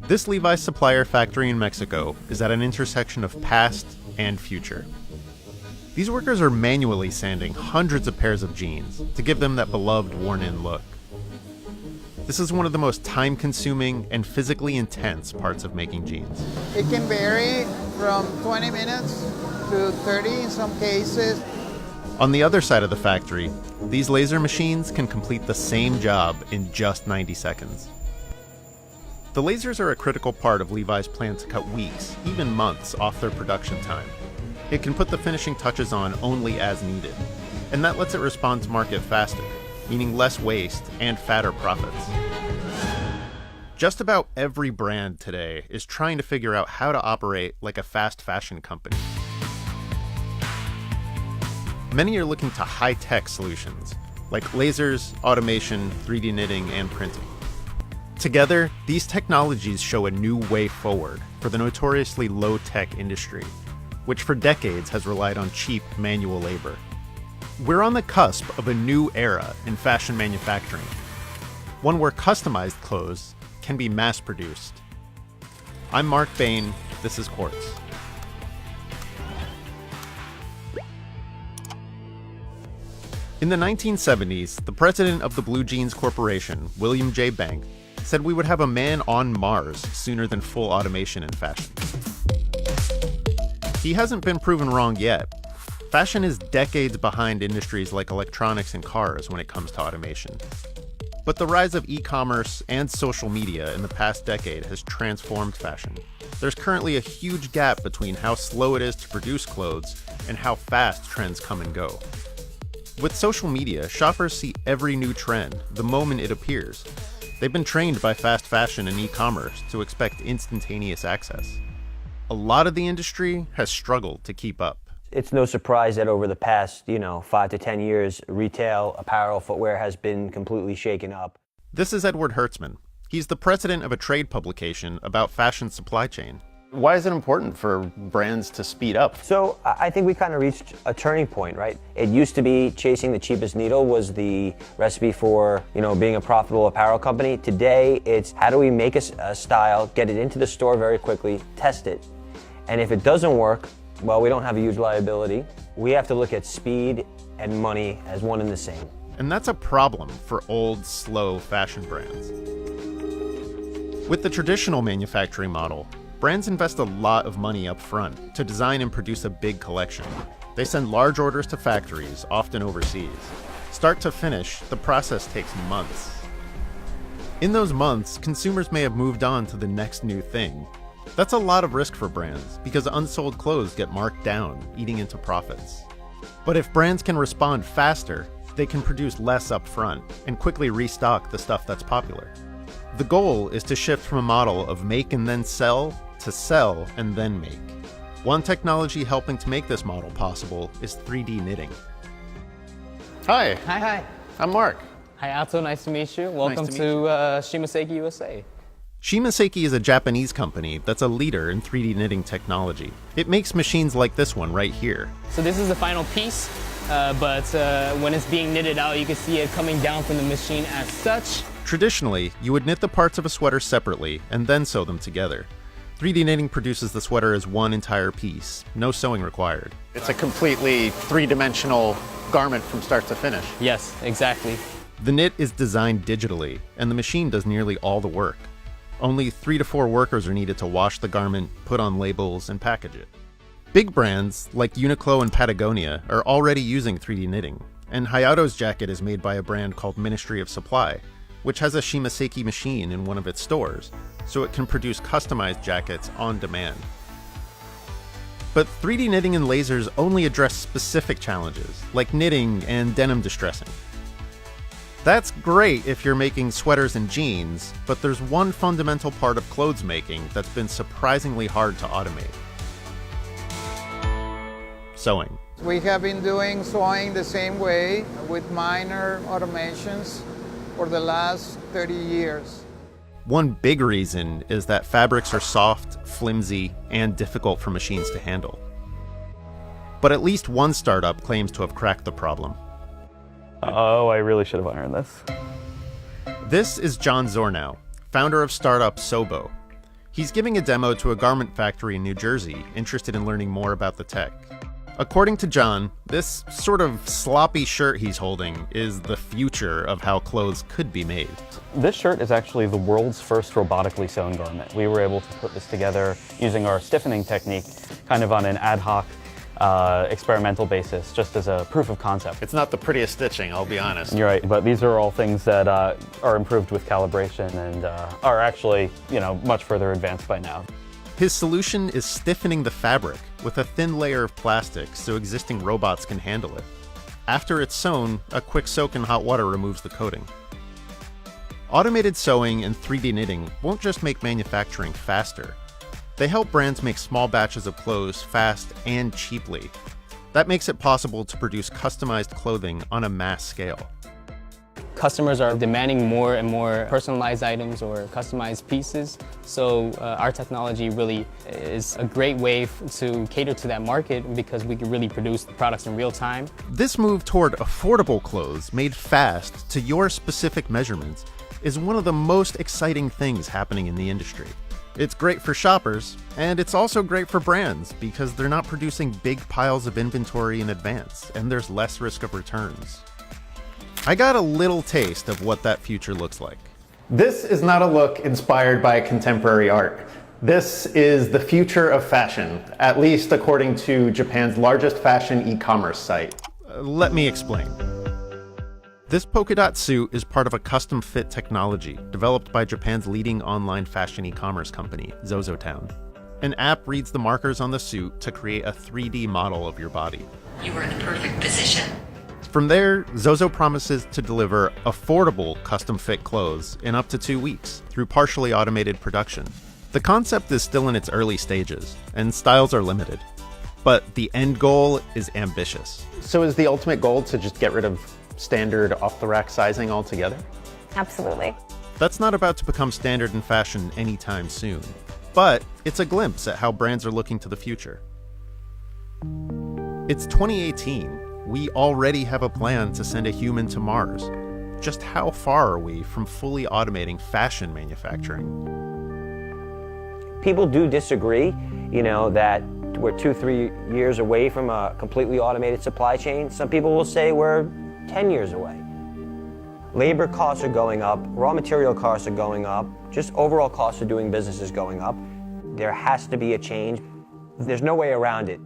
This Levi's supplier factory in Mexico is at an intersection of past and future. These workers are manually sanding hundreds of pairs of jeans to give them that beloved worn-in look. This is one of the most time-consuming and physically intense parts of making jeans. It can vary from 20 minutes to 30 in some cases. On the other side of the factory, these laser machines can complete the same job in just 90 seconds. The lasers are a critical part of Levi's plan to cut weeks, even months, off their production time. It can put the finishing touches on only as needed, and that lets it respond to market faster, meaning less waste and fatter profits. Just about every brand today is trying to figure out how to operate like a fast fashion company. Many are looking to high-tech solutions, like lasers, automation, 3D knitting, and printing. Together, these technologies show a new way forward for the notoriously low-tech industry, which for decades has relied on cheap manual labor. We're on the cusp of a new era in fashion manufacturing, one where customized clothes can be mass-produced. I'm Mark Bain, this is Quartz. In the 1970s, the president of the Blue Jeans Corporation, William J. Bank, said we would have a man on Mars sooner than full automation in fashion. He hasn't been proven wrong yet. Fashion is decades behind industries like electronics and cars when it comes to automation. But the rise of e-commerce and social media in the past decade has transformed fashion. There's currently a huge gap between how slow it is to produce clothes and how fast trends come and go. With social media, shoppers see every new trend the moment it appears. They've been trained by fast fashion and e-commerce to expect instantaneous access. A lot of the industry has struggled to keep up. It's no surprise that over the past, 5 to 10 years, retail, apparel, footwear has been completely shaken up. This is Edward Hertzman. He's the president of a trade publication about fashion supply chain. Why is it important for brands to speed up? So I think we kind of reached a turning point, right? It used to be chasing the cheapest needle was the recipe for, being a profitable apparel company. Today, it's how do we make a style, get it into the store very quickly, test it. And if it doesn't work, well, we don't have a huge liability. We have to look at speed and money as one and the same. And that's a problem for old, slow fashion brands. With the traditional manufacturing model, brands invest a lot of money up front to design and produce a big collection. They send large orders to factories, often overseas. Start to finish, the process takes months. In those months, consumers may have moved on to the next new thing. That's a lot of risk for brands, because unsold clothes get marked down, eating into profits. But if brands can respond faster, they can produce less up front and quickly restock the stuff that's popular. The goal is to shift from a model of make and then sell to sell and then make. One technology helping to make this model possible is 3D knitting. Hi. Hi. I'm Mark. Hi, Alto. Nice to meet you. Welcome to Shimaseki USA. Shimaseki is a Japanese company that's a leader in 3D knitting technology. It makes machines like this one right here. So this is the final piece, but when it's being knitted out, you can see it coming down from the machine as such. Traditionally, you would knit the parts of a sweater separately and then sew them together. 3D knitting produces the sweater as one entire piece, no sewing required. It's a completely three-dimensional garment from start to finish. Yes, exactly. The knit is designed digitally, and the machine does nearly all the work. Only 3 to 4 workers are needed to wash the garment, put on labels, and package it. Big brands like Uniqlo and Patagonia are already using 3D knitting, and Hayato's jacket is made by a brand called Ministry of Supply, which has a Shimaseki machine in one of its stores, so it can produce customized jackets on demand. But 3D knitting and lasers only address specific challenges, like knitting and denim distressing. That's great if you're making sweaters and jeans, but there's one fundamental part of clothes making that's been surprisingly hard to automate. Sewing. We have been doing sewing the same way with minor automations for the last 30 years. One big reason is that fabrics are soft, flimsy, and difficult for machines to handle. But at least one startup claims to have cracked the problem. Oh, I really should have ironed this. This is John Zornow, founder of startup Sobo. He's giving a demo to a garment factory in New Jersey, interested in learning more about the tech. According to John, this sort of sloppy shirt he's holding is the future of how clothes could be made. This shirt is actually the world's first robotically sewn garment. We were able to put this together using our stiffening technique, kind of on an ad hoc experimental basis, just as a proof of concept. It's not the prettiest stitching, I'll be honest. You're right, but these are all things that are improved with calibration and are actually, much further advanced by now. His solution is stiffening the fabric with a thin layer of plastic so existing robots can handle it. After it's sewn, a quick soak in hot water removes the coating. Automated sewing and 3D knitting won't just make manufacturing faster. They help brands make small batches of clothes fast and cheaply. That makes it possible to produce customized clothing on a mass scale. Customers are demanding more and more personalized items or customized pieces, so our technology really is a great way to cater to that market because we can really produce the products in real time. This move toward affordable clothes made fast to your specific measurements is one of the most exciting things happening in the industry. It's great for shoppers, and it's also great for brands because they're not producing big piles of inventory in advance, and there's less risk of returns. I got a little taste of what that future looks like. This is not a look inspired by contemporary art. This is the future of fashion, at least according to Japan's largest fashion e-commerce site. Let me explain. This polka dot suit is part of a custom fit technology developed by Japan's leading online fashion e-commerce company, ZozoTown. An app reads the markers on the suit to create a 3D model of your body. You are in the perfect position. From there, Zozo promises to deliver affordable custom-fit clothes in up to 2 weeks through partially automated production. The concept is still in its early stages, and styles are limited. But the end goal is ambitious. So is the ultimate goal to just get rid of standard off-the-rack sizing altogether? Absolutely. That's not about to become standard in fashion anytime soon. But it's a glimpse at how brands are looking to the future. It's 2018. We already have a plan to send a human to Mars. Just how far are we from fully automating fashion manufacturing? People do disagree, that we're 2-3 years away from a completely automated supply chain. Some people will say we're 10 years away. Labor costs are going up, raw material costs are going up, just overall costs of doing business is going up. There has to be a change. There's no way around it.